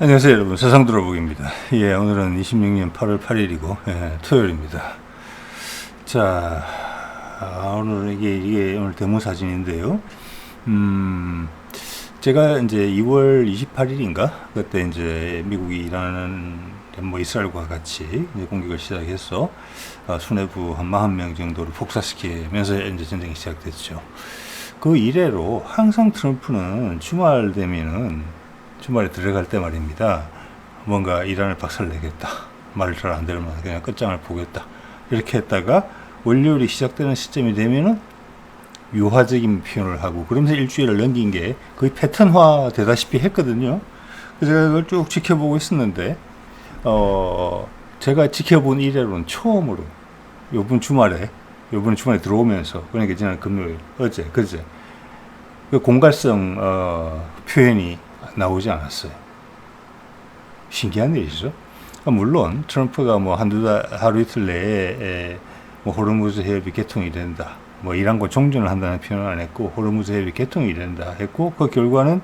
안녕하세요 여러분, 세상들어보기입니다. 예, 오늘은 26년 8월 8일이고 토요일입니다. 자, 오늘 이게 오늘 데모 사진인데요. 제가 이제 2월 28일인가 그때 이제 미국이 이란은 뭐 이스라엘과 같이 이제 공격을 시작해서 수뇌부 한 40명 정도를 폭사시키면서 이제 전쟁이 시작됐죠. 그 이래로 항상 트럼프는 주말 되면은 주말에 들어갈 때 말입니다. 뭔가 이란을 박살내겠다. 말을 잘 안 들으면 그냥 끝장을 보겠다. 이렇게 했다가 월요일이 시작되는 시점이 되면은 유화적인 표현을 하고 그러면서 일주일을 넘긴 게 거의 패턴화 되다시피 했거든요. 그래서 제가 그걸 쭉 지켜보고 있었는데, 제가 지켜본 이래로는 처음으로 요번 주말에 들어오면서, 그러니까 지난 금요일, 그제, 그 공갈성, 표현이 나오지 않았어요. 신기한 일이죠. 물론 트럼프가 뭐 하루 이틀 내에 뭐 호르무즈 해협이 개통이 된다, 뭐 이란과 종전을 한다는 표현을 안 했고 호르무즈 해협이 개통이 된다 했고, 그 결과는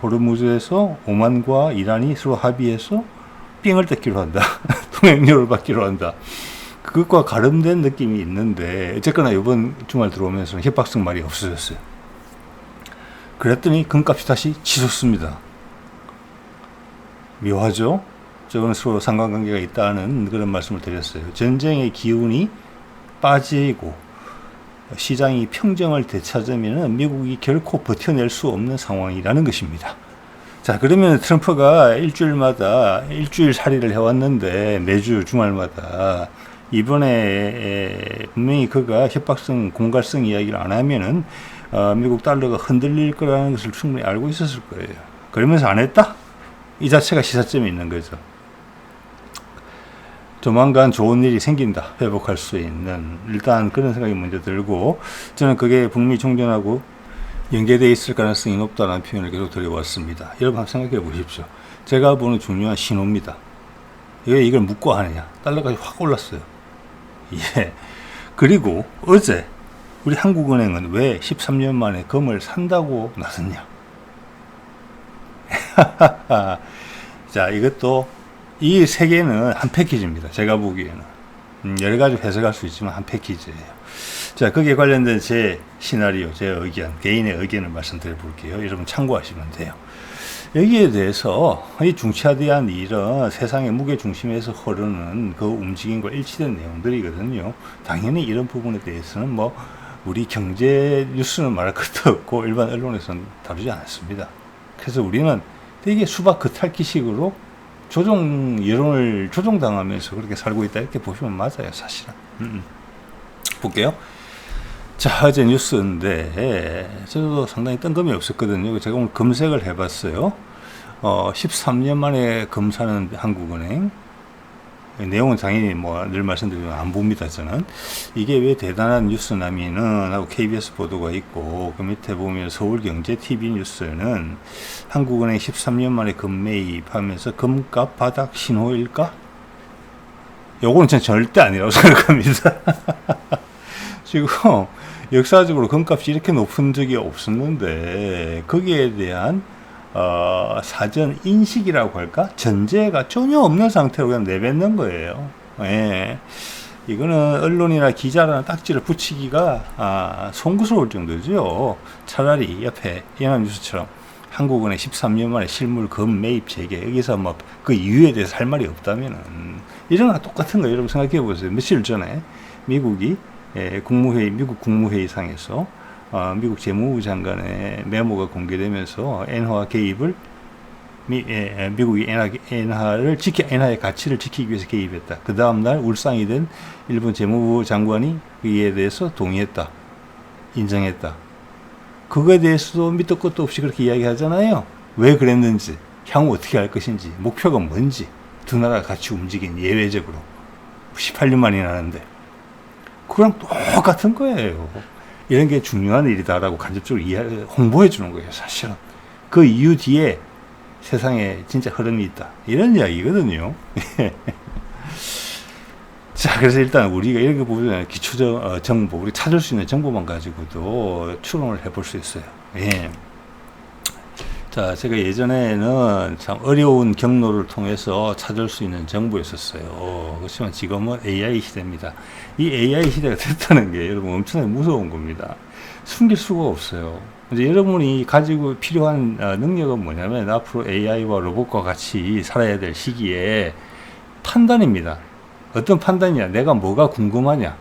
호르무즈에서 오만과 이란이 서로 합의해서 삥을 뜯기로 한다. 통행료를 받기로 한다. 그것과 가름된 느낌이 있는데, 어쨌거나 이번 주말 들어오면서 협박성 말이 없어졌어요. 그랬더니 금값이 다시 치솟습니다. 묘하죠? 저거는 서로 상관관계가 있다는 그런 말씀을 드렸어요. 전쟁의 기운이 빠지고 시장이 평정을 되찾으면 미국이 결코 버텨낼 수 없는 상황이라는 것입니다. 자, 그러면 트럼프가 일주일살이를 해왔는데 매주 주말마다 이번에 분명히 그가 협박성, 공갈성 이야기를 안 하면은 미국 달러가 흔들릴 거라는 것을 충분히 알고 있었을 거예요. 그러면서 안 했다? 이 자체가 시사점이 있는 거죠. 조만간 좋은 일이 생긴다, 회복할 수 있는, 일단 그런 생각이 먼저 들고, 저는 그게 북미 종전하고 연계되어 있을 가능성이 높다는 표현을 계속 드려왔습니다. 여러분 한번 생각해 보십시오. 제가 보는 중요한 신호입니다. 왜 이걸 묻고 하느냐? 달러가 확 올랐어요. 예. 그리고 어제 우리 한국은행은 왜 13년 만에 금을 산다고 나섰냐? 자, 이것도 이 세 개는 한 패키지입니다. 제가 보기에는 여러 가지 해석할 수 있지만 한 패키지예요. 자, 거기에 관련된 제 시나리오, 제 의견, 개인의 의견을 말씀드려 볼게요. 여러분 참고하시면 돼요. 여기에 대해서 이 중차대한 일은 세상의 무게 중심에서 흐르는 그 움직임과 일치된 내용들이거든요. 당연히 이런 부분에 대해서는 뭐 우리 경제 뉴스는 말할 것도 없고 일반 언론에서는 다루지 않았습니다. 그래서 우리는 되게 수박 겉핥기식으로 여론을 조종당하면서 그렇게 살고 있다, 이렇게 보시면 맞아요, 사실은. 볼게요. 자, 어제 뉴스인데 저도 상당히 뜬금이 없었거든요. 제가 오늘 검색을 해봤어요. 13년 만에 금 사는 한국은행. 내용은 당연히 뭐 늘 말씀드리면 안 봅니다, 저는. 이게 왜 대단한 뉴스냐면은 하고 KBS 보도가 있고, 그 밑에 보면 서울경제TV 뉴스는 한국은행 13년 만에 금 매입하면서 금값 바닥 신호일까? 요거는 전 절대 아니라고 생각합니다. 지금 역사적으로 금값이 이렇게 높은 적이 없었는데 거기에 대한 사전 인식이라고 할까? 전제가 전혀 없는 상태로 그냥 내뱉는 거예요. 예. 이거는 언론이나 기자라는 딱지를 붙이기가 송구스러울 정도죠. 차라리 옆에 연합뉴스처럼 한국은행 13년 만에 실물 금 매입 재개, 여기서 뭐 그 이유에 대해서 할 말이 없다면은, 이런 거 똑같은 거 여러분 생각해 보세요. 며칠 전에 미국 국무회의상에서 미국 재무부 장관의 메모가 공개되면서 엔화 개입을 미국이 엔화의 가치를 지키기 위해서 개입했다. 그 다음날 울상이 된 일본 재무부 장관이 이에 대해서 동의했다, 인정했다. 그거에 대해서도 밑도 끝도 없이 그렇게 이야기하잖아요. 왜 그랬는지, 향후 어떻게 할 것인지, 목표가 뭔지, 두 나라가 같이 움직인 예외적으로 18년 만이 나는데 그거랑 똑같은 거예요. 이런 게 중요한 일이다라고 간접적으로 홍보해 주는 거예요, 사실은. 그 이유 뒤에 세상에 진짜 흐름이 있다, 이런 이야기거든요. 자, 그래서 일단 우리가 이렇게 보면 기초 정보, 우리 찾을 수 있는 정보만 가지고도 추론을 해볼 수 있어요. 예. 자, 제가 예전에는 참 어려운 경로를 통해서 찾을 수 있는 정보였었어요. 그렇지만 지금은 AI 시대입니다. 이 AI 시대가 됐다는 게 여러분 엄청나게 무서운 겁니다. 숨길 수가 없어요. 이제 여러분이 가지고 필요한 능력은 뭐냐면 앞으로 AI와 로봇과 같이 살아야 될 시기에 판단입니다. 어떤 판단이냐? 내가 뭐가 궁금하냐?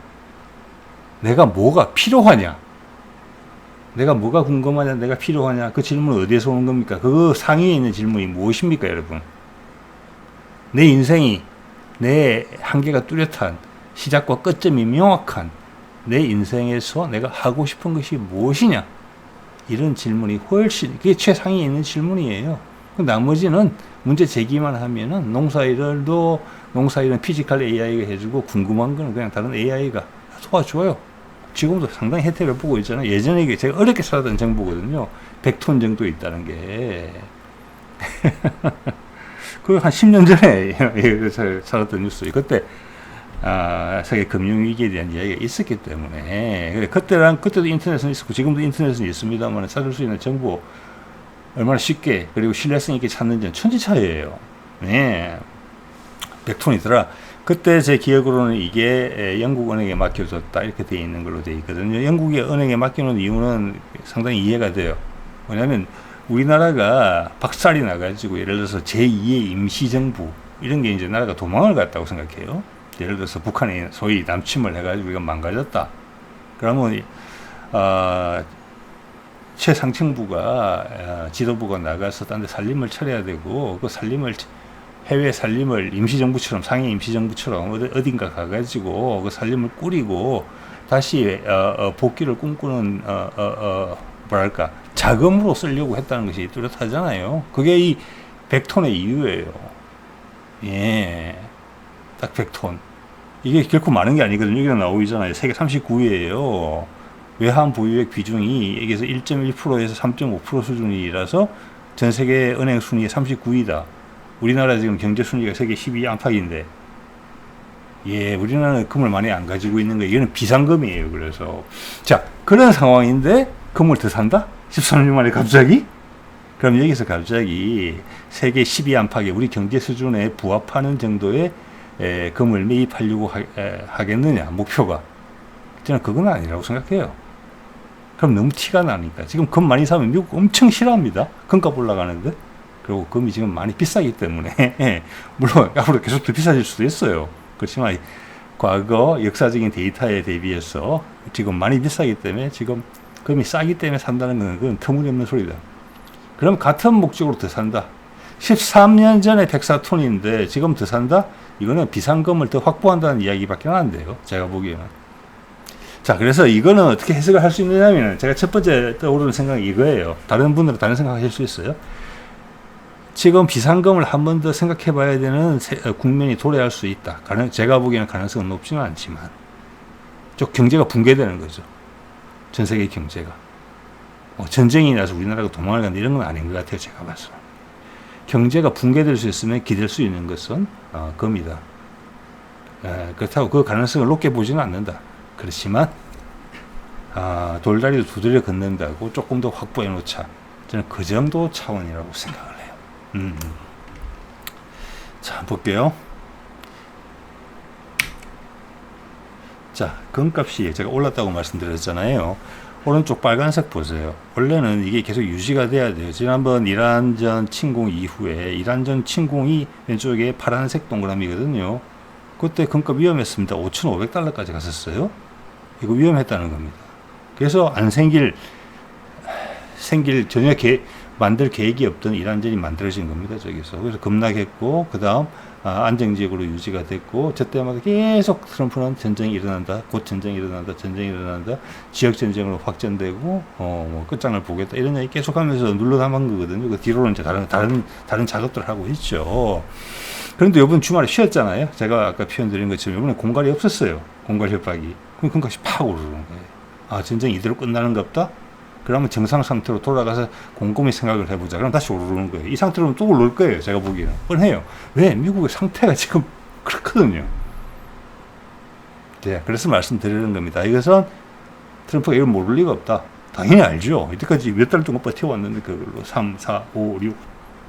내가 뭐가 필요하냐? 내가 뭐가 궁금하냐, 내가 필요하냐, 그 질문은 어디에서 오는 겁니까? 그 상위에 있는 질문이 무엇입니까, 여러분? 내 인생이, 내 한계가 뚜렷한, 시작과 끝점이 명확한 내 인생에서 내가 하고 싶은 것이 무엇이냐? 이런 질문이 훨씬, 그게 최상위에 있는 질문이에요. 나머지는 문제 제기만 하면은 농사일은 피지컬 AI가 해주고 궁금한 거는 그냥 다른 AI가 도와줘요. 지금도 상당히 혜택을 보고 있잖아요. 예전에 이게 제가 어렵게 살았던 정보거든요. 100톤 정도 있다는 게. 그 한 10년 전에 살았던 뉴스. 그때, 세계 금융위기에 대한 이야기가 있었기 때문에. 그때도 인터넷은 있었고, 지금도 인터넷은 있습니다만, 찾을 수 있는 정보 얼마나 쉽게, 그리고 신뢰성 있게 찾는지는 천지차이예요. 네. 100톤이더라. 그때 제 기억으로는 이게 영국 은행에 맡겨졌다 이렇게 되어 있는 걸로 되어 있거든요. 영국의 은행에 맡기는 이유는 상당히 이해가 돼요. 뭐냐면 우리나라가 박살이 나가지고 예를 들어서 제2의 임시정부 이런 게 이제 나라가 도망을 갔다고 생각해요. 예를 들어서 북한이 소위 남침을 해가지고 이거 망가졌다. 그러면 최상층부가 지도부가 나가서 딴 데 살림을 차려야 되고 그 해외 살림을 임시정부처럼 상해 임시정부처럼 어딘가 가가지고 그 살림을 꾸리고 다시 복귀를 꿈꾸는 뭐랄까 자금으로 쓰려고 했다는 것이 뚜렷하잖아요. 그게 이 100톤의 이유예요. 예, 딱 100톤. 이게 결코 많은 게 아니거든요. 여기가 나오잖아요. 세계 39위예요. 외환 보유액 비중이 여기서 1.1%에서 3.5% 수준이라서 전 세계 은행 순위에 39위다. 우리나라 지금 경제 순위가 세계 12위 안팎인데, 예, 우리나라는 금을 많이 안 가지고 있는 거예요. 이거는 비상금이에요. 그래서. 자, 그런 상황인데, 금을 더 산다? 13년 만에 갑자기? 그럼 여기서 갑자기 세계 12위 안팎의 우리 경제 수준에 부합하는 정도의 금을 매입하려고 하겠느냐, 목표가. 저는 그건 아니라고 생각해요. 그럼 너무 티가 나니까. 지금 금 많이 사면 미국 엄청 싫어합니다. 금값 올라가는데. 그리고 금이 지금 많이 비싸기 때문에 물론 앞으로 계속 더 비싸질 수도 있어요. 그렇지만 과거 역사적인 데이터에 대비해서 지금 많이 비싸기 때문에 지금 금이 싸기 때문에 산다는 건 그건 터무니없는 소리다. 그럼 같은 목적으로 더 산다. 13년 전에 104톤인데 지금 더 산다? 이거는 비상금을 더 확보한다는 이야기밖에 안 돼요. 제가 보기에는. 자, 그래서 이거는 어떻게 해석을 할 수 있느냐면 제가 첫 번째 떠오르는 생각이 이거예요. 다른 분들은 다른 생각하실 수 있어요. 지금 비상금을 한 번 더 생각해 봐야 되는 국면이 도래할 수 있다. 제가 보기에는 가능성은 높지는 않지만. 경제가 붕괴되는 거죠. 전 세계 경제가. 전쟁이 나서 우리나라가 도망을 간다 이런 건 아닌 것 같아요. 제가 봐서. 경제가 붕괴될 수 있으면 기댈 수 있는 것은 금이다. 그렇다고 그 가능성을 높게 보지는 않는다. 그렇지만 돌다리도 두드려 걷는다고 조금 더 확보해 놓자. 저는 그 정도 차원이라고 생각을 해요. 자, 볼게요. 자, 금값이 제가 올랐다고 말씀드렸잖아요. 오른쪽 빨간색 보세요. 원래는 이게 계속 유지가 돼야 돼요. 지난번 이란전 침공 이후에 이란전 침공이 왼쪽에 파란색 동그라미거든요. 그때 금값 위험했습니다. 5,500달러까지 갔었어요. 이거 위험했다는 겁니다. 그래서 안 생길 전혀 만들 계획이 없던 이란전이 만들어진 겁니다. 저기서. 그래서 급락했고, 그 다음, 안정지역으로 유지가 됐고, 저 때마다 계속 트럼프는 전쟁이 일어난다, 곧 전쟁이 일어난다, 지역전쟁으로 확전되고, 끝장을 보겠다, 이런 얘기 계속 하면서 눌러담은 거거든요. 그 뒤로는 이제 다른 작업들을 하고 있죠. 그런데 이번 주말에 쉬었잖아요. 제가 아까 표현드린 것처럼 이번에 공갈이 없었어요. 공갈 협박이. 그럼 금값이 팍 오르는 거예요. 전쟁이 이대로 끝나는가 보다? 그러면 정상 상태로 돌아가서 곰곰이 생각을 해보자. 그럼 다시 오르는 거예요. 이 상태로는 또 오를 거예요. 제가 보기에는. 뻔해요. 왜? 미국의 상태가 지금 그렇거든요. 네, 그래서 말씀드리는 겁니다. 이것은 트럼프가 이걸 모를 리가 없다. 당연히 알죠. 이때까지 몇 달 동안 버텨왔는데 그걸로 3, 4, 5, 6,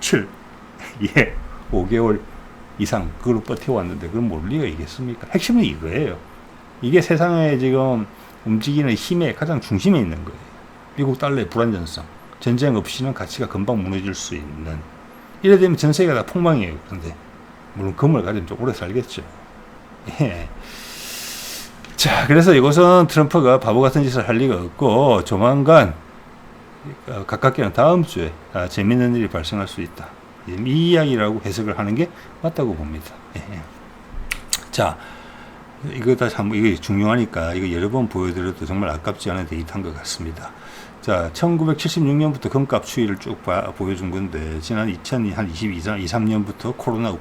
7, 예, 5개월 이상 그걸로 버텨왔는데 그건 뭘 리가 있겠습니까? 핵심은 이거예요. 이게 세상에 지금 움직이는 힘의 가장 중심에 있는 거예요. 미국 달러의 불안전성. 전쟁 없이는 가치가 금방 무너질 수 있는. 이래 되면 전 세계가 다 폭망이에요. 그런데 물론 금을 가지면 좀 오래 살겠죠. 예. 자, 그래서 이것은 트럼프가 바보 같은 짓을 할 리가 없고 조만간 가깝게는 다음 주에 재밌는 일이 발생할 수 있다. 이 이야기라고 해석을 하는 게 맞다고 봅니다. 예. 자, 이거 다시 한번 이게 중요하니까 이거 여러 번 보여드려도 정말 아깝지 않은 데이터인 것 같습니다. 자, 1976년부터 금값 추이를 쭉 보여준 건데 지난 2023년부터 코로나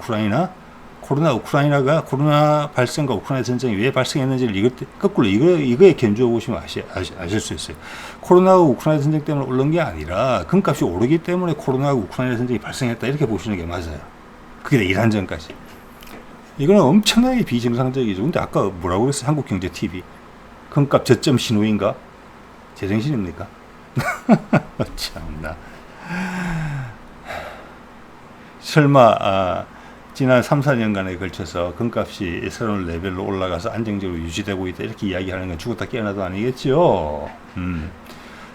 발생과 우크라이나 전쟁이 왜 발생했는지를 거꾸로 이거에 견주어 보시면 아실 수 있어요. 코로나하고 우크라이나 전쟁 때문에 오른 게 아니라 금값이 오르기 때문에 코로나하고 우크라이나 전쟁이 발생했다 이렇게 보시는 게 맞아요. 그게 이란 전까지. 이거는 엄청나게 비정상적이죠. 근데 아까 뭐라고 그랬어요? 한국경제TV. 금값 저점 신호인가? 제정신입니까? 참나. 설마 지난 3, 4년간에 걸쳐서 금값이 새로운 레벨로 올라가서 안정적으로 유지되고 있다 이렇게 이야기하는 건 죽었다 깨어나도 아니겠죠.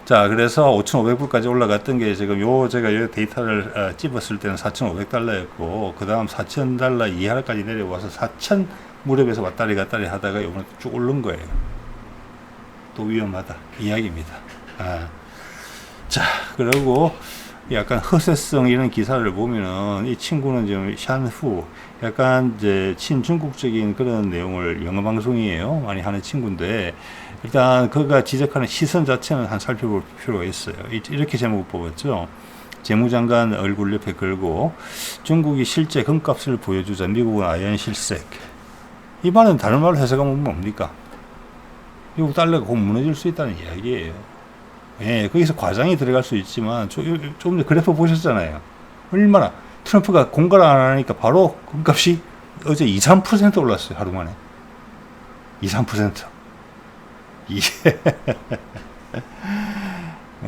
자, 그래서 5,500불까지 올라갔던 게 지금 제가 요 데이터를 찝었을 때는 4,500달러였고 그 다음 4,000달러 이하까지 내려와서 4,000 무렵에서 왔다리 갔다리 하다가 이번에 쭉 오른 거예요. 또 위험하다 이야기입니다. 자, 그리고 약간 허세성 이런 기사를 보면은 이 친구는 지금 샨후 약간 이제 친중국적인 그런 내용을 영어 방송이에요. 많이 하는 친구인데 일단 그가 지적하는 시선 자체는 한 살펴볼 필요가 있어요. 이렇게 제목을 뽑았죠. 재무장관 얼굴 옆에 걸고 중국이 실제 금값을 보여주자 미국은 아연 실색. 이 말은 다른 말로 해석하면 뭡니까? 미국 달러가 곧 무너질 수 있다는 이야기예요. 예, 거기서 과장이 들어갈 수 있지만 조금 전에 그래프 보셨잖아요. 얼마나 트럼프가 공갈을 안 하니까 바로 금값이 어제 2, 3% 올랐어요. 하루 만에 2, 3%. 이게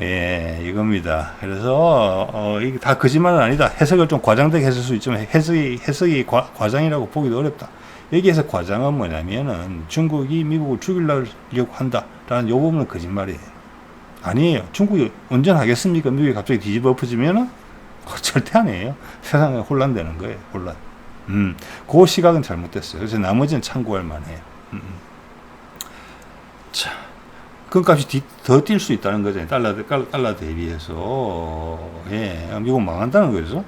예, 이겁니다. 그래서 이게 다 거짓말은 아니다. 해석을 좀 과장되게 했을 수 있지만 해석이 과장이라고 보기도 어렵다. 여기에서 과장은 뭐냐면은 중국이 미국을 죽이려고 한다라는 요 부분은 거짓말이에요. 아니에요. 중국이 온전하겠습니까? 미국이 갑자기 뒤집어 엎어지면은 절대 아니에요. 세상에 혼란되는 거예요. 혼란. 그 시각은 잘못됐어요. 그래서 나머지는 참고할 만해요. 자, 금값이 더 뛸 수 있다는 거죠. 달러 대비해서. 예, 미국 망한다는 거죠.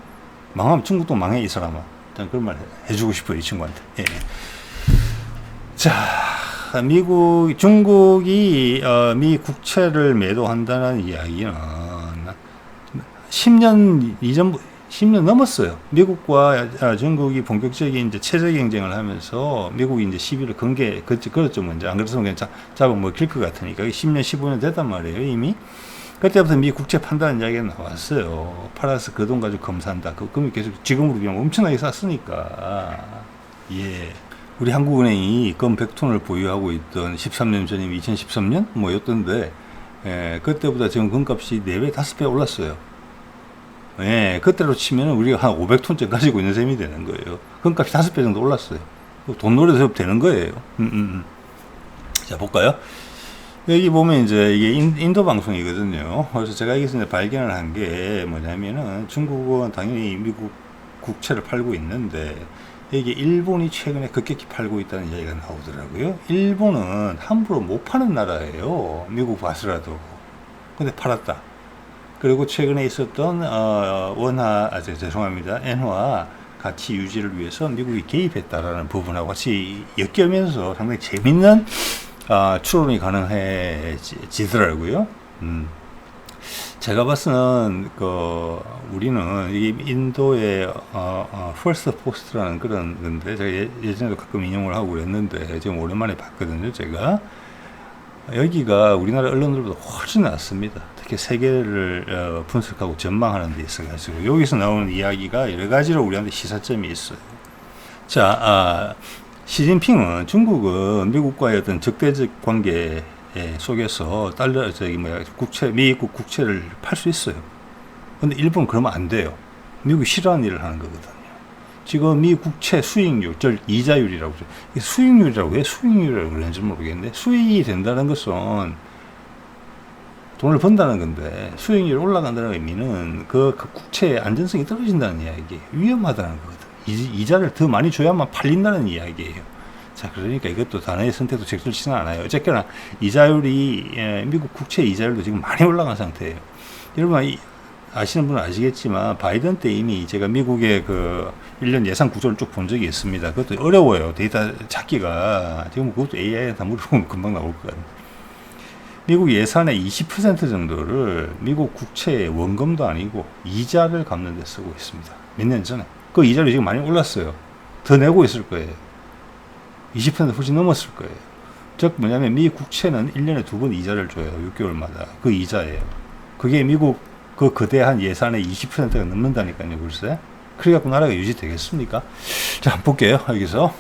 망하면 중국도 망해, 이 사람아. 저는 그런 말 해주고 싶어요, 이 친구한테. 예. 자, 중국이 미 국채를 매도한다는 이야기는 10년 넘었어요. 미국과 중국이 본격적인 이제 체제 경쟁을 하면서 미국이 이제 시비를 걸었죠. 먼저. 안 그랬으면 그냥 잡아먹힐 것 같으니까. 10년, 15년 됐단 말이에요, 이미. 그때부터 미 국채 판다는 이야기가 나왔어요. 팔아서 그 돈 가지고 검 산다. 그 금이 계속 지금으로 비하면 엄청나게 쌌으니까. 예. 우리 한국은행이 금 100톤을 보유하고 있던 13년 전이면 2013년? 뭐였던데, 예, 그때보다 지금 금값이 4배, 5배 올랐어요. 예, 그때로 치면 우리가 한 500톤째 가지고 있는 셈이 되는 거예요. 금값이 5배 정도 올랐어요. 돈 노려서 되는 거예요. 자, 볼까요? 여기 보면 이제 이게 인도 방송이거든요. 그래서 제가 여기서 발견을 한 게 뭐냐면은 중국은 당연히 미국 국채를 팔고 있는데 이게 일본이 최근에 급격히 팔고 있다는 이야기가 나오더라고요. 일본은 함부로 못 파는 나라예요. 미국 봐서라도. 근데 팔았다. 그리고 최근에 있었던 엔화 가치 유지를 위해서 미국이 개입했다라는 부분하고 같이 엮이면서 상당히 재밌는 추론이 가능해지더라고요. 제가 봤을 때는 우리는 이게 인도의 퍼스트 포스트라는 그런 건데 제가 예전에도 가끔 인용을 하고 그랬는데 지금 오랜만에 봤거든요. 제가 여기가 우리나라 언론들보다 훨씬 낫습니다. 특히 세계를 분석하고 전망하는 데 있어가지고 여기서 나오는 이야기가 여러 가지로 우리한테 시사점이 있어요. 자, 시진핑은 중국은 미국과의 어떤 적대적 관계 속에서 달러 미국 국채를 팔 수 있어요. 근데 일본은 그러면 안 돼요. 미국이 싫어하는 일을 하는 거거든요. 지금 미 국채 수익률, 이자율이라고 그러죠. 수익률이라고 왜 수익률이라고 그러는지 모르겠는데, 수익이 된다는 것은 돈을 번다는 건데, 수익률이 올라간다는 의미는 그 국채의 안전성이 떨어진다는 이야기예요. 위험하다는 거거든. 이자를 더 많이 줘야만 팔린다는 이야기예요. 자, 그러니까 이것도 단어의 선택도 적절치는 않아요. 어쨌거나 이자율이, 미국 국채 이자율도 지금 많이 올라간 상태예요. 여러분 아시는 분은 아시겠지만 바이든 때 이미 제가 미국의 그 1년 예산 구조를 쭉 본 적이 있습니다. 그것도 어려워요. 데이터 찾기가. 지금 그것도 AI에 다 물어보면 금방 나올 것 같아요. 미국 예산의 20% 정도를 미국 국채의 원금도 아니고 이자를 갚는 데 쓰고 있습니다. 몇 년 전에. 그 이자율이 지금 많이 올랐어요. 더 내고 있을 거예요. 20% 훨씬 넘었을 거예요. 즉 뭐냐면 미 국채는 1년에 2번 이자를 줘요. 6개월마다. 그 이자예요. 그게 미국 그 거대한 예산의 20%가 넘는다니까요. 글쎄. 그래갖고 나라가 유지되겠습니까? 자, 한번 볼게요. 여기서.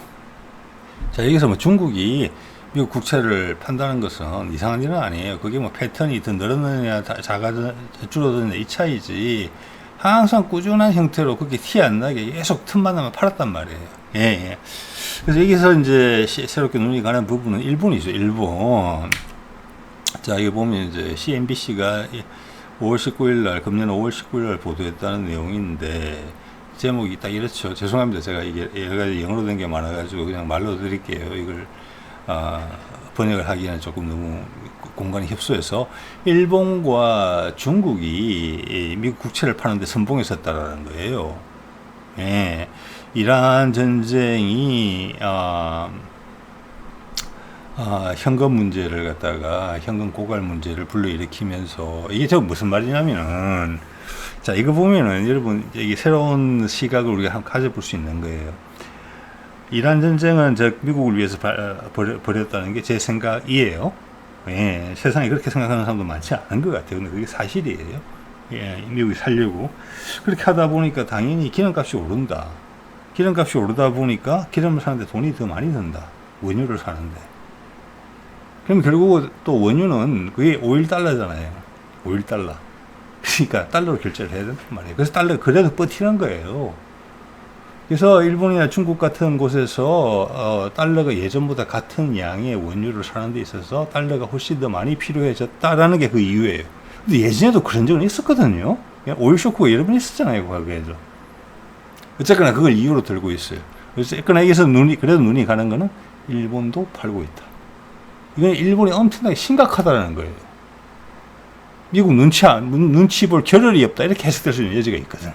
자, 여기서 뭐 중국이 미국 국채를 판다는 것은 이상한 일은 아니에요. 그게 뭐 패턴이 더 늘어나느냐, 줄어드느냐 이 차이지. 항상 꾸준한 형태로 그렇게 티 안 나게 계속 틈만 나면 팔았단 말이에요. 예. 그래서 여기서 이제 새롭게 눈이 가는 부분은 일본이죠. 일본. 자, 여기 보면 이제 CNBC가 5월 19일 날, 금년 5월 19일 날 보도했다는 내용인데, 제목이 딱 이렇죠. 죄송합니다. 제가 이게 여러 가지 영어로 된 게 많아가지고 그냥 말로 드릴게요. 이걸, 번역을 하기에는 조금 너무 공간이 협소해서, 일본과 중국이 미국 국채를 파는데 선봉에 섰다라는 거예요. 예. 이란 전쟁이, 현금 문제를 갖다가 현금 고갈 문제를 불러일으키면서 이게 저 무슨 말이냐면은 자 이거 보면은 여러분 이게 새로운 시각을 우리가 한번 가져볼 수 있는 거예요. 이란 전쟁은 저 미국을 위해서 벌였다는 게 제 생각이에요. 예, 세상에 그렇게 생각하는 사람도 많지 않은 것 같아요. 근데 그게 사실이에요. 예, 미국이 살려고 그렇게 하다 보니까 당연히 기름값이 오른다. 기름값이 오르다 보니까 기름을 사는데 돈이 더 많이 든다. 원유를 사는데. 그럼 결국 또 원유는 그게 5.1달러잖아요. 5.1달러. 그러니까 달러로 결제를 해야 된단 말이에요. 그래서 달러가 그래도 버티는 거예요. 그래서 일본이나 중국 같은 곳에서 달러가 예전보다 같은 양의 원유를 사는 데 있어서 달러가 훨씬 더 많이 필요해졌다라는 게 그 이유예요. 근데 예전에도 그런 적은 있었거든요. 오일 쇼크가 여러 번 있었잖아요. 과거에도. 어쨌거나 그걸 이유로 들고 있어요. 그래서 여기서 그래도 눈이 가는 거는 일본도 팔고 있다. 이건 일본이 엄청나게 심각하다는 거예요. 미국 눈치 볼 겨를이 없다. 이렇게 해석될 수 있는 여지가 있거든요.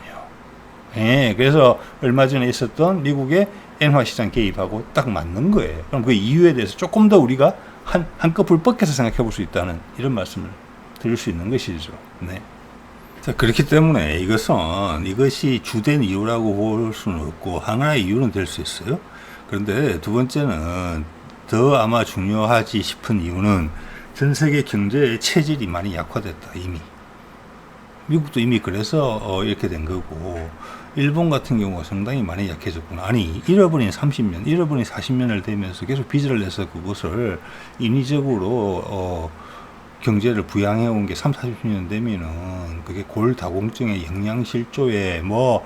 예, 그래서 얼마 전에 있었던 미국의 엔화 시장 개입하고 딱 맞는 거예요. 그럼 그 이유에 대해서 조금 더 우리가 한꺼풀 벗겨서 생각해 볼 수 있다는 이런 말씀을 드릴 수 있는 것이죠. 네. 자, 그렇기 때문에 이것이 주된 이유라고 볼 수는 없고, 하나의 이유는 될 수 있어요. 그런데 두 번째는 더 아마 중요하지 싶은 이유는 전 세계 경제의 체질이 많이 약화됐다, 이미. 미국도 이미 그래서 이렇게 된 거고, 일본 같은 경우가 상당히 많이 약해졌구나. 아니, 잃어버린 30년, 잃어버린 40년을 되면서 계속 빚을 내서 그것을 인위적으로 경제를 부양해 온 게 30, 40년 되면은 그게 골다공증에 영양실조에 뭐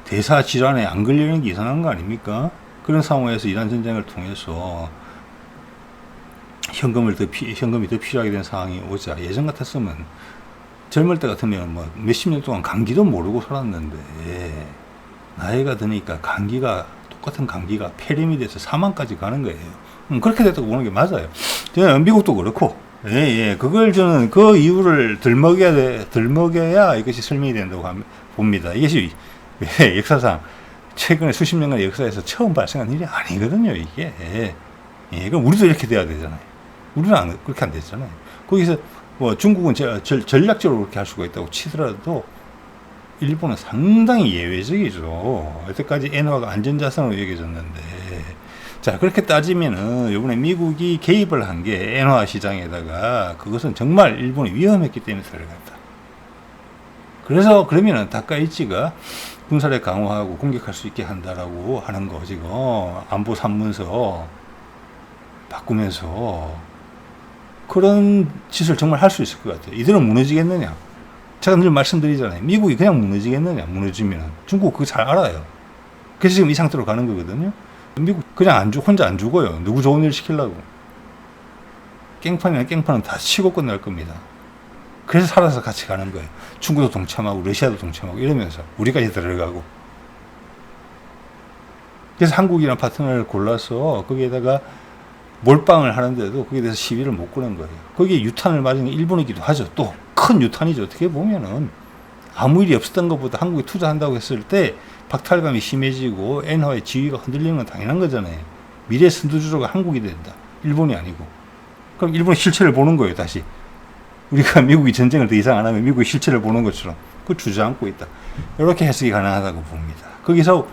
대사 질환에 안 걸리는 게 이상한 거 아닙니까? 그런 상황에서 이란 전쟁을 통해서 현금이 더 필요하게 된 상황이 오자, 예전 같았으면 젊을 때 같으면 뭐 몇십 년 동안 감기도 모르고 살았는데 나이가 드니까 똑같은 감기가 폐렴이 돼서 사망까지 가는 거예요. 그렇게 됐다고 보는 게 맞아요. 미국도 그렇고, 그걸 저는 그 이유를 들먹여야 이것이 설명이 된다고 봅니다. 이것이 역사상 최근에 수십 년간 역사에서 처음 발생한 일이 아니거든요, 이게. 그럼 우리도 이렇게 돼야 되잖아요. 우리는 그렇게 안 됐잖아요. 거기서 뭐 중국은 전략적으로 그렇게 할 수가 있다고 치더라도 일본은 상당히 예외적이죠. 여태까지 엔화가 안전자산으로 여겨졌는데, 자, 그렇게 따지면은 이번에 미국이 개입을 한 게 엔화 시장에다가 그것은 정말 일본이 위험했기 때문에 들어갔다. 그래서 그러면은 다카이치가 군사력 강화하고 공격할 수 있게 한다라고 하는 거 지금 안보 산문서 바꾸면서 그런 짓을 정말 할 수 있을 것 같아요. 이들은 무너지겠느냐? 제가 늘 말씀드리잖아요. 미국이 그냥 무너지겠느냐? 무너지면 중국 그거 잘 알아요. 그래서 지금 이 상태로 가는 거거든요. 미국 그냥 혼자 안 죽어요. 누구 좋은 일 시키려고. 깽판은 다 치고 끝날 겁니다. 그래서 살아서 같이 가는 거예요. 중국도 동참하고 러시아도 동참하고 이러면서 우리까지 들어가고. 그래서 한국이라는 파트너를 골라서 거기에다가 몰빵을 하는데도 거기에 대해서 시비를 못 거는 거예요. 거기에 유탄을 맞은 게 일본이기도 하죠. 또 큰 유탄이죠. 어떻게 보면은 아무 일이 없었던 것보다 한국이 투자한다고 했을 때 박탈감이 심해지고 엔화의 지위가 흔들리는 건 당연한 거잖아요. 미래 선두주자가 한국이 된다. 일본이 아니고. 그럼 일본의 실체를 보는 거예요. 다시. 우리가 미국이 전쟁을 더 이상 안 하면 미국의 실체를 보는 것처럼 그걸 주저앉고 있다. 이렇게 해석이 가능하다고 봅니다. 거기서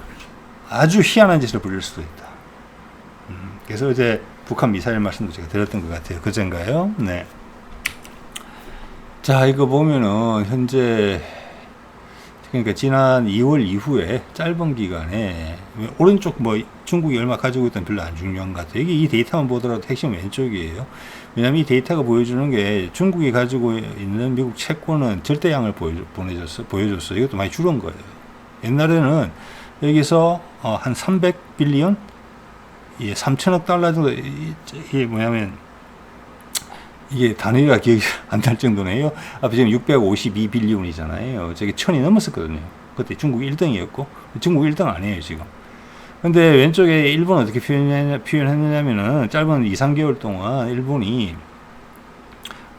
아주 희한한 짓을 부릴 수도 있다. 그래서 어제 북한 미사일 말씀도 제가 드렸던 것 같아요. 그젠가요? 네. 자, 이거 보면은 현재 그러니까 지난 2월 이후에 짧은 기간에 오른쪽 뭐 중국이 얼마 가지고 있던 별로 안 중요한 것 같아요. 이 데이터만 보더라도 핵심 왼쪽이에요. 왜냐하면 이 데이터가 보여주는 게 중국이 가지고 있는 미국 채권은 절대량을 보여줬어요. 이것도 많이 줄은 거예요. 옛날에는 여기서 한 300빌리언, 3천억 달러 정도, 이게 뭐냐면 이게 단위가 기억이 안 날 정도네요. 앞에 지금 652빌리언이잖아요. 저게 1000이 넘었었거든요. 그때 중국 1등이었고, 중국 1등 아니에요, 지금. 근데 왼쪽에 일본 어떻게 표현했느냐면은 짧은 2, 3개월 동안 일본이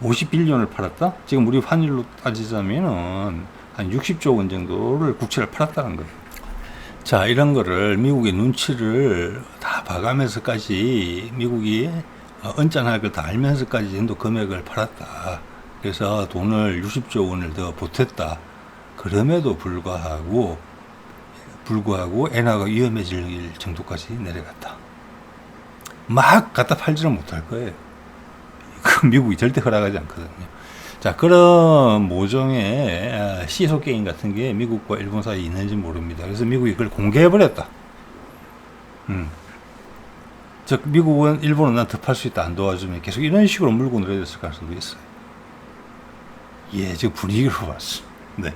50빌리언을 팔았다? 지금 우리 환율로 따지자면은 한 60조 원 정도를 국채를 팔았다는 거예요. 자, 이런 거를 미국의 눈치를 다 봐가면서까지 미국이 언짢을 걸 다 알면서까지 정도 금액을 팔았다. 그래서 돈을 60조 원을 더 보탰다. 그럼에도 불구하고 엔화가 위험해질 정도까지 내려갔다. 막 갖다 팔지는 못할 거예요. 그 미국이 절대 허락하지 않거든요. 자, 그런 모종의 시소 게임 같은 게 미국과 일본 사이에 있는지 모릅니다. 그래서 미국이 그걸 공개해버렸다. 즉 미국은 일본은 난 더 팔 수 있다 안 도와주면 계속 이런 식으로 물고 늘어졌을 가능성도 있어요. 예, 지금 분위기로 봤어. 네.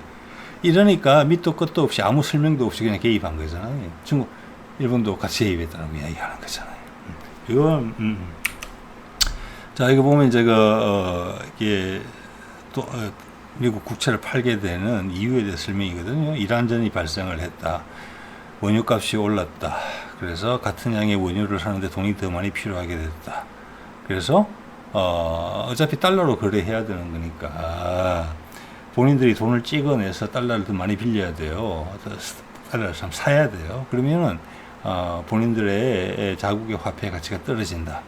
이러니까 밑도 끝도 없이 아무 설명도 없이 그냥 개입한 거잖아요. 중국, 일본도 같이 개입했다고 이야기하는 거잖아요. 이건 자, 이거 보면 제가 이게 또 미국 국채를 팔게 되는 이유에 대해 설명이거든요. 이란전이 발생을 했다. 원유값이 올랐다. 그래서 같은 양의 원유를 사는데 돈이 더 많이 필요하게 됐다. 그래서 어차피 달러로 거래해야 되는 거니까 본인들이 돈을 찍어내서 달러를 더 많이 빌려야 돼요. 달러를 참 사야 돼요. 그러면은 본인들의 자국의 화폐 가치가 떨어진다.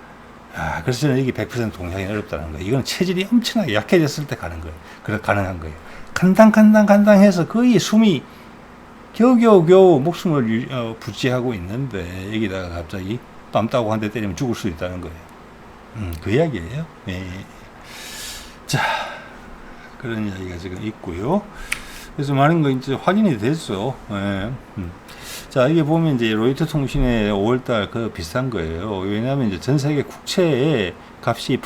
그래서 저는 이게 100% 동작이 어렵다는 거예요. 이건 체질이 엄청나게 약해졌을 때 가는 거예요. 그래 가능한 거예요. 간당해서 거의 숨이 겨우겨우 목숨을 부지하고 있는데 여기다가 갑자기 땀 따고 한 대 때리면 죽을 수 있다는 거예요. 그 이야기예요. 예. 자, 그런 이야기가 지금 있고요. 그래서 많은 거 이제 확인이 됐어. 예. 자, 이게 보면 이제 로이터 통신의 5월달 그 비슷한 거예요. 왜냐하면 이제 전 세계 국채의 값이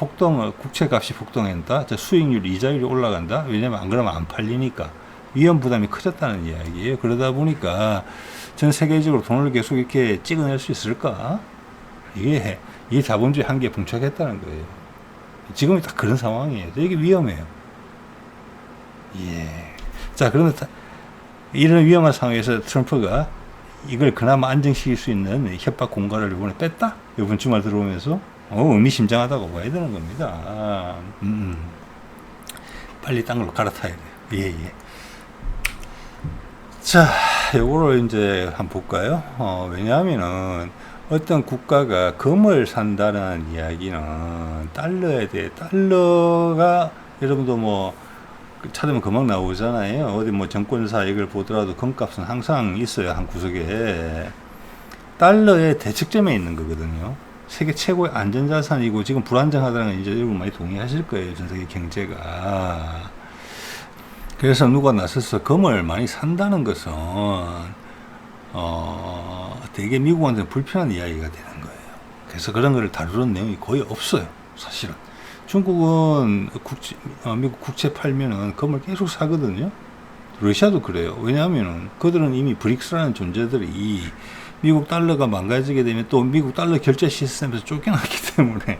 국채 값이 폭등한다. 수익률, 이자율이 올라간다. 왜냐하면 안 그러면 안 팔리니까. 위험 부담이 커졌다는 이야기예요. 그러다 보니까 전 세계적으로 돈을 계속 이렇게 찍어낼 수 있을까? 이게 자본주의 한계에 봉착했다는 거예요. 지금이 딱 그런 상황이에요. 이게 위험해요. 예. 자, 그런데 이런 위험한 상황에서 트럼프가 이걸 그나마 안정시킬 수 있는 협박 공갈을 이번에 뺐다? 이번 주말 들어오면서 의미심장하다고 봐야 되는 겁니다. 빨리 딴 걸로 갈아타야 돼요. 예. 자, 요거를 이제 한번 볼까요? 왜냐하면은 어떤 국가가 금을 산다는 이야기는 달러가 여러분도 뭐 찾으면 금방 나오잖아요. 어디 뭐 정권사 얘기를 보더라도 금값은 항상 있어요. 한 구석에. 달러의 대척점에 있는 거거든요. 세계 최고의 안전자산이고 지금 불안정하다는 건 이제 여러분 많이 동의하실 거예요. 전 세계 경제가. 그래서 누가 나서서 금을 많이 산다는 것은 되게 미국한테는 불편한 이야기가 되는 거예요. 그래서 그런 거를 다루는 내용이 거의 없어요. 사실은 중국은 미국 국채 팔면은 금을 계속 사거든요. 러시아도 그래요. 왜냐하면은 그들은 이미 브릭스라는 존재들이 미국 달러가 망가지게 되면 또 미국 달러 결제 시스템에서 쫓겨났기 때문에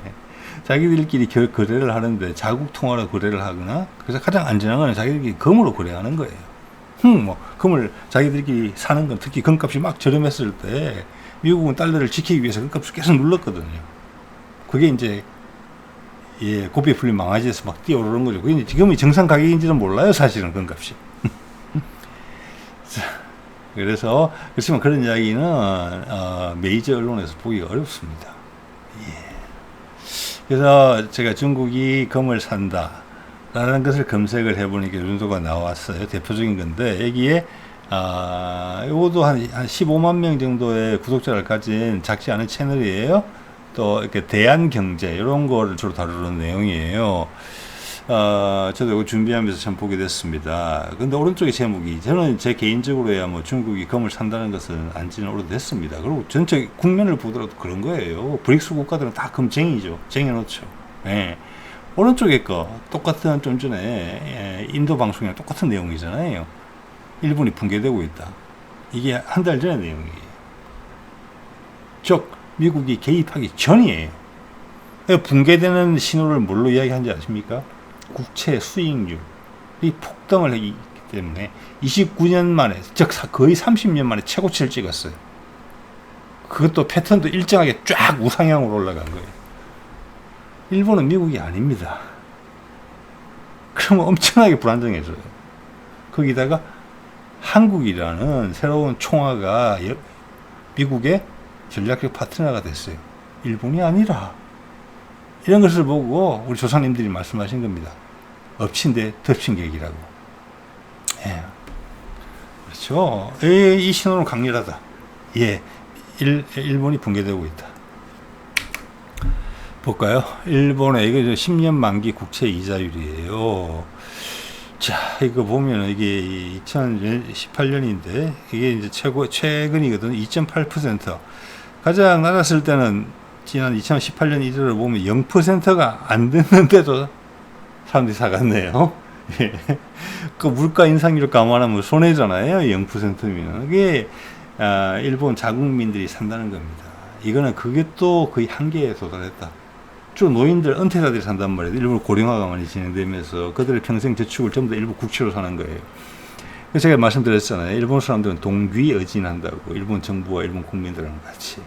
자기들끼리 거래를 하는데 자국 통화로 거래를 하거나, 그래서 가장 안전한 건 자기들끼리 금으로 거래하는 거예요. 금을 자기들끼리 사는 건, 특히 금값이 막 저렴했을 때 미국은 달러를 지키기 위해서 금값을 계속 눌렀거든요. 그게 이제 고삐 풀린 망아지에서 막 뛰어오르는 거죠. 그게 지금이 정상 가격인지는 몰라요, 사실은 금값이. 그렇지만 그런 이야기는 메이저 언론에서 보기가 어렵습니다. 그래서 제가 중국이 금을 산다 라는 것을 검색을 해보니까 이 정도가 나왔어요. 대표적인 건데, 여기에 이것도 한 15만 명 정도의 구독자를 가진 작지 않은 채널이에요. 또 이렇게 대한경제 이런 거를 주로 다루는 내용이에요. 저도 이거 준비하면서 참 보게 됐습니다. 근데 오른쪽에 제목이, 저는 제 개인적으로야 뭐 중국이 금을 산다는 것은 안지는 오래됐습니다. 그리고 전체 국면을 보더라도 그런 거예요. 브릭스 국가들은 다 금쟁이죠. 쟁여놓죠. 예. 오른쪽에 거 똑같은, 좀 전에 인도 방송이랑 똑같은 내용이잖아요. 일본이 붕괴되고 있다. 이게 한 달 전의 내용이에요. 즉 미국이 개입하기 전이에요. 붕괴되는 신호를 뭘로 이야기하는지 아십니까? 국채 수익률이 폭등을 하기 때문에 29년 만에, 즉 거의 30년 만에 최고치를 찍었어요. 그것도 패턴도 일정하게 쫙 우상향으로 올라간 거예요. 일본은 미국이 아닙니다. 그러면 엄청나게 불안정해져요. 거기다가 한국이라는 새로운 총화가 미국의 전략적 파트너가 됐어요. 일본이 아니라. 이런 것을 보고 우리 조상님들이 말씀하신 겁니다. 엎친 데 덮친 격이라고. 예. 그렇죠. 이 신호는 강렬하다. 예. 일본이 붕괴되고 있다. 볼까요? 일본의 이거 10년 만기 국채 이자율이에요. 자, 이거 보면 이게 2018년인데 이게 이제 최근이거든. 2.8%. 가장 낮았을 때는 지난 2018년 1월을 보면 0%가 안 됐는데도 사람들이 사갔네요. 예. 그 물가 인상률을 감안하면 손해잖아요. 0%면. 그게 일본 자국민들이 산다는 겁니다. 이거는 그게 또 거의 한계에 도달했다. 주 노인들, 은퇴자들이 산단 말이에요. 일본 고령화가 많이 진행되면서 그들의 평생 저축을 전부 다 일본 국채로 사는 거예요. 그래서 제가 말씀드렸잖아요. 일본 사람들은 동귀어진한다고. 일본 정부와 일본 국민들랑 같이.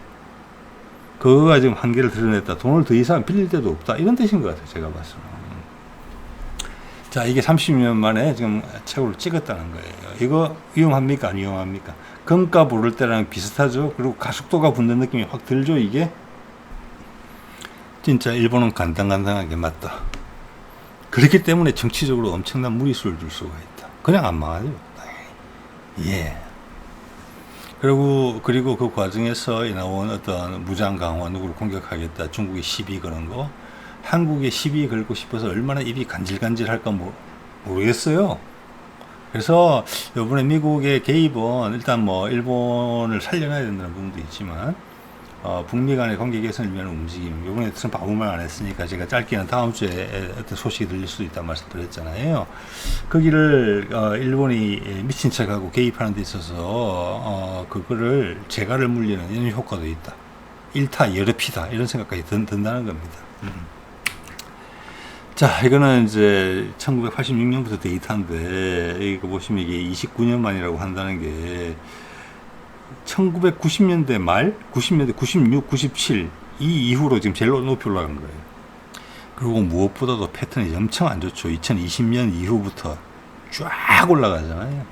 그거가 지금 한계를 드러냈다. 돈을 더 이상 빌릴 데도 없다. 이런 뜻인 것 같아요. 제가 봤을 때는. 자, 이게 30년 만에 지금 최고를 찍었다는 거예요. 이거 위험합니까? 안 위험합니까? 금값 오를 때랑 비슷하죠. 그리고 가속도가 붙는 느낌이 확 들죠. 이게 진짜 일본은 간당간당하게 맞다. 그렇기 때문에 정치적으로 엄청난 무리수를 줄 수가 있다. 그냥 안 망하죠. 당연히. 예. 그리고 그 과정에서 나온 어떤 무장 강화, 누구를 공격하겠다, 중국의 시비 거는 거, 한국에 시비 걸고 싶어서 얼마나 입이 간질간질 할까 모르겠어요. 그래서 이번에 미국의 개입은 일단 뭐 일본을 살려놔야 된다는 부분도 있지만, 북미 간의 관계 개선을 위한 움직임, 이번에 트럼프 아무 말 안 했으니까 제가 짧게는 다음 주에 어떤 소식이 들릴 수도 있다는 말씀드렸잖아요. 거기를 일본이 미친 척하고 개입하는 데 있어서 그거를 재갈을 물리는 이런 효과도 있다. 일타 여러 피다 이런 생각까지 든다는 겁니다. 자, 이거는 이제 1986년부터 데이터인데, 이거 보시면 이게 29년 만이라고 한다는 게 1990년대 말, 90년대 96, 97 이 이후로 지금 제일 높이 올라간 거예요. 그리고 무엇보다도 패턴이 엄청 안 좋죠. 2020년 이후부터 쫙 올라가잖아요.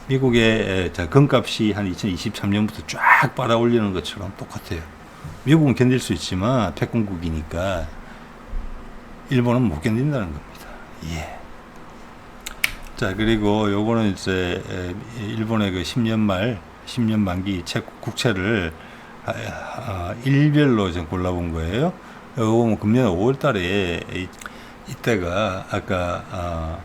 미국의 금값이 한 2023년부터 쫙 빨아 올리는 것처럼 똑같아요. 미국은 견딜 수 있지만 패권국이니까 일본은 못 견딘다는 겁니다. 예. 자, 그리고 요거는 이제 일본의 그 10년 만기 국채를 일별로 지금 골라본 거예요. 요거 보면 금년 5월 달에 이때가 아까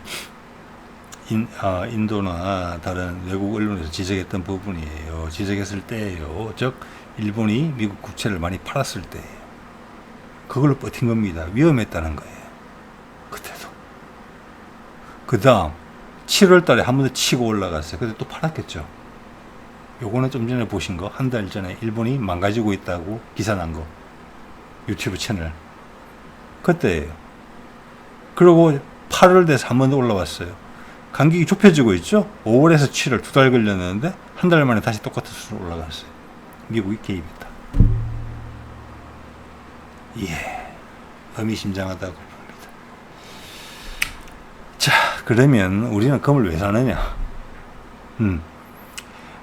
인도나 다른 외국 언론에서 지적했던 부분이에요. 지적했을 때예요. 즉 일본이 미국 국채를 많이 팔았을 때예요. 그걸로 버틴 겁니다. 위험했다는 거예요. 그 다음 7월 달에 한 번 더 치고 올라갔어요. 근데 또 팔았겠죠. 요거는 좀 전에 보신 거, 한 달 전에 일본이 망가지고 있다고 기사 난 거. 유튜브 채널. 그때예요. 그리고 8월 돼서 한 번 더 올라왔어요. 간격이 좁혀지고 있죠? 5월에서 7월 2달 걸렸는데 한 달 만에 다시 똑같은 수로 올라갔어요. 미국이 개입했다. 예. 의미심장하다고 봅니다. 자, 그러면 우리는 금을 왜 사느냐?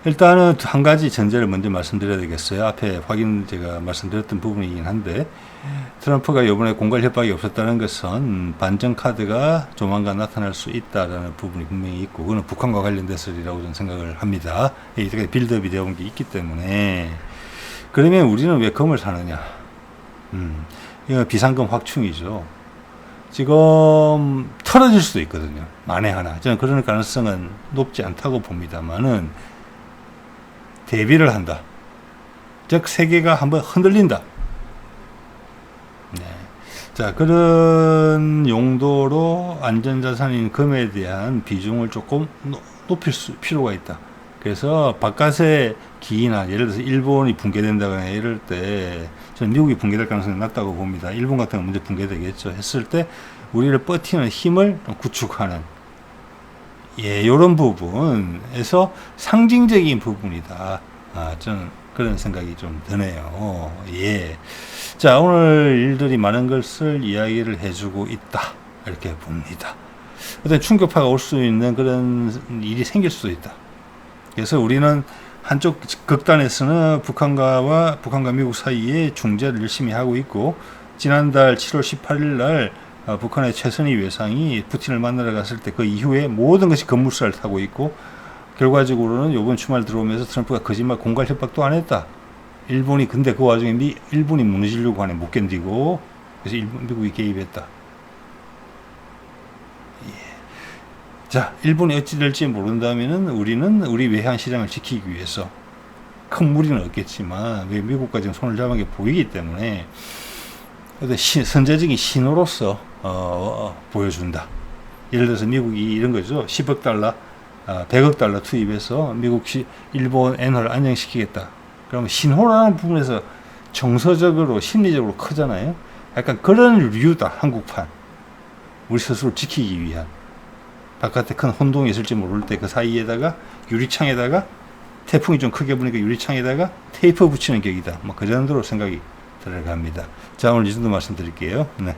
일단은 한 가지 전제를 먼저 말씀드려야 되겠어요. 앞에 제가 말씀드렸던 부분이긴 한데, 트럼프가 이번에 공갈 협박이 없었다는 것은 반전 카드가 조만간 나타날 수 있다라는 부분이 분명히 있고, 그거는 북한과 관련돼서리라고 저는 생각을 합니다. 이렇게 빌드업이 되어 온 게 있기 때문에. 그러면 우리는 왜 금을 사느냐? 이건 비상금 확충이죠. 지금 털어질 수도 있거든요. 만에 하나. 저는 그런 가능성은 높지 않다고 봅니다만은, 대비를 한다. 즉 세계가 한번 흔들린다. 네. 자, 그런 용도로 안전자산인 금에 대한 비중을 조금 높일 필요가 있다. 그래서 바깥의 기이나 예를 들어서 일본이 붕괴된다거나 이럴 때 저는 미국이 붕괴될 가능성이 낮다고 봅니다. 일본 같은 건 먼저 붕괴되겠죠. 했을 때 우리를 버티는 힘을 구축하는 요런 부분에서 상징적인 부분이다. 저는 그런 생각이 좀 드네요. 예. 자, 오늘 일들이 많은 것을 이야기를 해주고 있다. 이렇게 봅니다. 어떤 충격파가 올 수 있는 그런 일이 생길 수도 있다. 그래서 우리는 한쪽 극단에서는 북한과 미국 사이에 중재를 열심히 하고 있고, 지난달 7월 18일 날 북한의 최선희 외상이 푸틴을 만나러 갔을 때 그 이후에 모든 것이 급물살을 타고 있고, 결과적으로는 이번 주말 들어오면서 트럼프가 거짓말 공갈 협박도 안 했다. 일본이 근데 그 와중에 일본이 무너지려고 하네. 못 견디고. 그래서 미국이 개입했다. 예. 자, 일본이 어찌 될지 모른다면은 우리는 우리 외환 시장을 지키기 위해서 큰 무리는 없겠지만 왜 미국과 지금 손을 잡은 게 보이기 때문에 선제적인 신호로서 보여준다. 예를 들어서 미국이 이런 거죠. 10억 달러, 100억 달러 투입해서 일본 엔화를 안정시키겠다. 그러면 신호라는 부분에서 정서적으로 심리적으로 크잖아요. 약간 그런 류다. 한국판. 우리 스스로 지키기 위한. 바깥에 큰 혼동이 있을지 모를 때 그 사이에다가 유리창에다가 태풍이 좀 크게 부니까 유리창에다가 테이프 붙이는 격이다. 뭐 그 정도로 생각이 들어갑니다. 자, 오늘 이 정도 말씀드릴게요. 네.